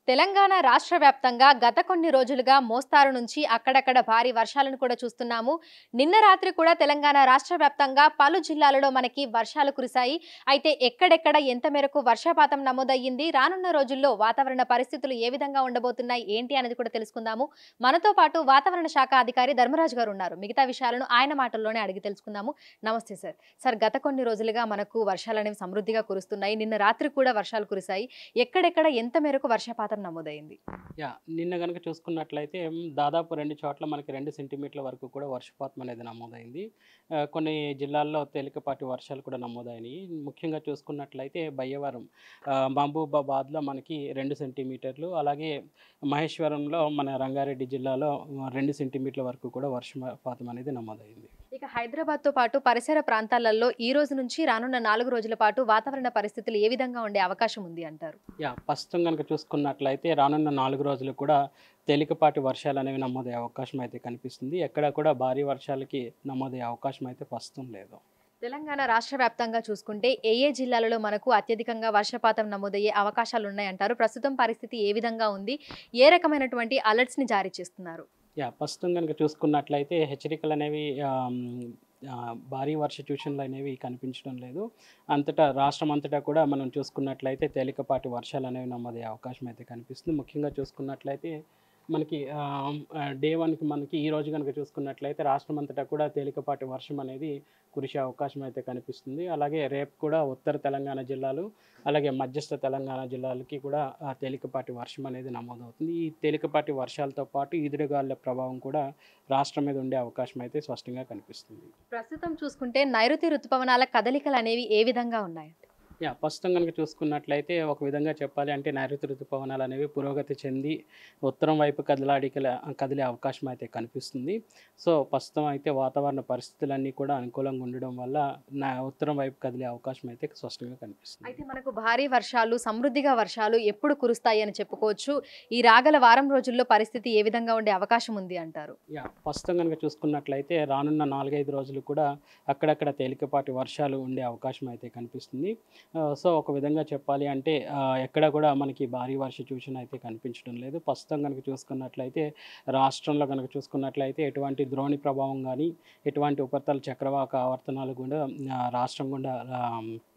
తెలంగాణ రాష్ట్ర వ్యాప్తంగా గత కొన్ని రోజులుగా మోస్తారు నుంచి అక్కడక్కడ భారీ వర్షాలను కూడా చూస్తున్నాము. నిన్న రాత్రి కూడా తెలంగాణ రాష్ట్ర వ్యాప్తంగా పలు జిల్లాలలో మనకి వర్షాలు కురిశాయి. అయితే ఎక్కడెక్కడ ఎంత మేరకు వర్షపాతం నమోదయ్యింది, రానున్న రోజుల్లో వాతావరణ పరిస్థితులు ఏ విధంగా ఉండబోతున్నాయి ఏంటి అనేది కూడా తెలుసుకుందాము. మనతో పాటు వాతావరణ శాఖ అధికారి ధర్మరాజు గారు ఉన్నారు. మిగతా విషయాలను ఆయన మాటల్లోనే అడిగి తెలుసుకుందాము. నమస్తే సార్. సార్, గత కొన్ని రోజులుగా మనకు వర్షాలు అనేవి సమృద్ధిగా కురుస్తున్నాయి. నిన్న రాత్రి కూడా వర్షాలు కురిశాయి. ఎక్కడెక్కడ ఎంత మేరకు వర్షపాతం నమోదైంది? నిన్న గనుక చూసుకున్నట్లయితే దాదాపు 2 చోట్ల మనకి 2 సెంటీమీటర్ల వరకు కూడా వర్షపాతం అనేది నమోదైంది. కొన్ని జిల్లాల్లో తేలికపాటి వర్షాలు కూడా నమోదైనాయి. ముఖ్యంగా చూసుకున్నట్లయితే బయ్యవరం, మహబూబాబాద్‌లో మనకి 2 సెంటీమీటర్లు, అలాగే మహేశ్వరంలో మన రంగారెడ్డి జిల్లాలో 2 సెంటీమీటర్ల వరకు కూడా వర్షపాతం అనేది నమోదైంది. ఇక హైదరాబాద్‌తో పాటు పరిసర ప్రాంతాలలో ఈ రోజు నుంచి రానున్న 4 రోజుల పాటు వాతావరణ పరిస్థితులు ఏ విధంగా ఉండే అవకాశం ఉంది అంటారు? ప్రస్తుతం కనుక చూసుకున్నట్లయితే రానున్న 4 రోజులు కూడా తేలికపాటి వర్షాలు అనేవి నమోదయ్యే అవకాశం అయితే కనిపిస్తుంది. ఎక్కడ కూడా భారీ వర్షాలకి నమోదయ్యే అవకాశం అయితే ప్రస్తుతం లేదు. తెలంగాణ రాష్ట్ర వ్యాప్తంగా చూసుకుంటే ఏ జిల్లాలలో మనకు అత్యధికంగా వర్షపాతం నమోదయ్యే అవకాశాలు ఉన్నాయంటారు? ప్రస్తుతం పరిస్థితి ఏ విధంగా ఉంది? ఏ రకమైనటువంటి అలర్ట్స్‌ని జారీ చేస్తున్నారు? ప్రస్తుతం కనుక చూసుకున్నట్లయితే హెచ్చరికలు అనేవి భారీ వర్ష సూచనలు అనేవి కనిపించడం లేదు. రాష్ట్రం అంతటా కూడా మనం చూసుకున్నట్లయితే తేలికపాటి వర్షాలు అనేవి నమోదయ్యే అవకాశం అయితే కనిపిస్తుంది. ముఖ్యంగా చూసుకున్నట్లయితే మనకి డే 1కి మనకి ఈ రోజు కనుక చూసుకున్నట్లయితే రాష్ట్రం అంతటా కూడా తేలికపాటి వర్షం అనేది కురిసే అవకాశం అయితే కనిపిస్తుంది. అలాగే రేపు కూడా ఉత్తర తెలంగాణ జిల్లాలు, అలాగే మధ్యస్థ తెలంగాణ జిల్లాలకి కూడా తేలికపాటి వర్షం అనేది నమోదవుతుంది. ఈ తేలికపాటి వర్షాలతో పాటు ఈదురుగాలుల ప్రభావం కూడా రాష్ట్రం మీద ఉండే అవకాశం అయితే స్పష్టంగా కనిపిస్తుంది. ప్రస్తుతం చూసుకుంటే నైరుతి రుతుపవనాల కదలికలు అనేవి ఏ విధంగా ఉన్నాయి? ప్రస్తుతం కనుక చూసుకున్నట్లయితే ఒక విధంగా చెప్పాలి అంటే నైరుతి ఋతుపవనాలు అనేవి పురోగతి చెంది ఉత్తరం వైపు కదిలే అవకాశం అయితే కనిపిస్తుంది. సో ప్రస్తుతం అయితే వాతావరణ పరిస్థితులన్నీ కూడా అనుకూలంగా ఉండడం వల్ల ఉత్తరం వైపు కదిలే అవకాశం అయితే స్పష్టంగా కనిపిస్తుంది. అయితే మనకు భారీ వర్షాలు, సమృద్ధిగా వర్షాలు ఎప్పుడు కురుస్తాయి అని చెప్పుకోవచ్చు. ఈ రాగల వారం రోజుల్లో పరిస్థితి ఏ విధంగా ఉండే అవకాశం ఉంది అంటారు? ప్రస్తుతం కనుక చూసుకున్నట్లయితే రానున్న 4-5 రోజులు కూడా అక్కడక్కడ తేలికపాటి వర్షాలు ఉండే అవకాశం అయితే కనిపిస్తుంది. సో ఒక విధంగా చెప్పాలి అంటే ఎక్కడ కూడా మనకి భారీ వర్ష సూచన అయితే కనిపించడం లేదు. ప్రస్తుతం కనుక చూసుకున్నట్లయితే రాష్ట్రంలో కనుక చూసుకున్నట్లయితే ఎటువంటి ద్రోణి ప్రభావం కానీ, ఎటువంటి ఉపరితల చక్రవాక ఆవర్తనాలు కూడా రాష్ట్రం గుండా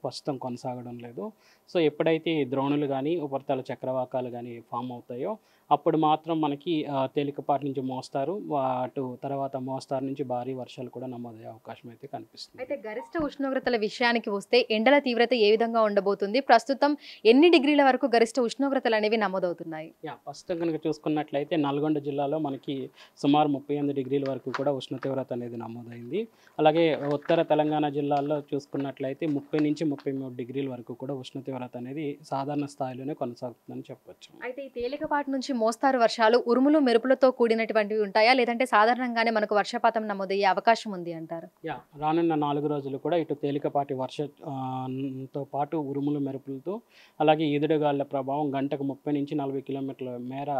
ప్రస్తుతం కొనసాగడం లేదు. సో ఎప్పుడైతే ద్రోణులు కానీ, ఉపరితల చక్రవాకాలు కానీ ఫామ్ అవుతాయో అప్పుడు మాత్రం మనకి తేలికపాటి నుంచి మోస్తారు, తర్వాత మోస్తారు నుంచి భారీ వర్షాలు కూడా నమోదయ్యే అవకాశం అయితే కనిపిస్తుంది. అయితే గరిష్ట ఉష్ణోగ్రతల విషయానికి వస్తే ఎండల తీవ్రత ఏ విధంగా ఉండబోతుంది? ప్రస్తుతం ఎన్ని డిగ్రీల వరకు గరిష్ట ఉష్ణోగ్రతలు అనేవి నమోదవుతున్నాయి? ప్రస్తుతం కనుక చూసుకున్నట్లయితే నల్గొండ జిల్లాలో మనకి సుమారు 38 డిగ్రీల వరకు కూడా ఉష్ణ తీవ్రత అనేది నమోదైంది. అలాగే ఉత్తర తెలంగాణ జిల్లాల్లో చూసుకున్నట్లయితే 30 నుంచి 33 డిగ్రీల వరకు కూడా ఉష్ణ తీవ్రత అనేది సాధారణ స్థాయిలోనే కొనసాగుతుందని చెప్పొచ్చు. అయితే ఈ తేలికపాటి నుంచి మోస్తారు వర్షాలు ఉరుములు మెరుపులతో కూడినటువంటివి ఉంటాయా, లేదంటే సాధారణంగానే మనకు వర్షపాతం నమోదయ్యే అవకాశం ఉంది అంటారు? రానున్న 4 రోజులు కూడా ఇటు తేలికపాటి తో పాటు ఉరుములు మెరుపులతో, అలాగే ఈదురుగాలుల ప్రభావం గంటకు 30 నుంచి 40 కిలోమీటర్ల మేర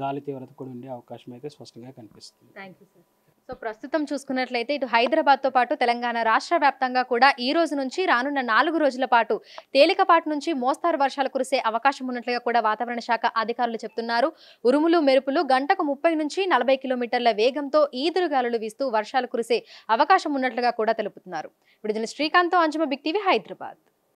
గాలి తీవ్రత కూడా ఉండే అవకాశం అయితే స్పష్టంగా కనిపిస్తుంది. Thank you sir. సో ప్రస్తుతం చూసుకున్నట్లయితే ఇటు హైదరాబాద్తో పాటు తెలంగాణ రాష్ట్ర వ్యాప్తంగా కూడా ఈ రోజు నుంచి రానున్న 4 రోజుల పాటు తేలికపాటి నుంచి మోస్తారు వర్షాలు కురిసే అవకాశం ఉన్నట్లుగా కూడా వాతావరణ శాఖ అధికారులు చెప్తున్నారు. ఉరుములు మెరుపులు గంటకు 30 నుంచి 40 కిలోమీటర్ల వేగంతో ఈదురుగాలులు వీస్తూ వర్షాలు కురిసే అవకాశం ఉన్నట్లుగా కూడా తెలుపుతున్నారు. ఇప్పుడు శ్రీకాంత్, అంజుమ, బిగ్ టీవీ, హైదరాబాద్.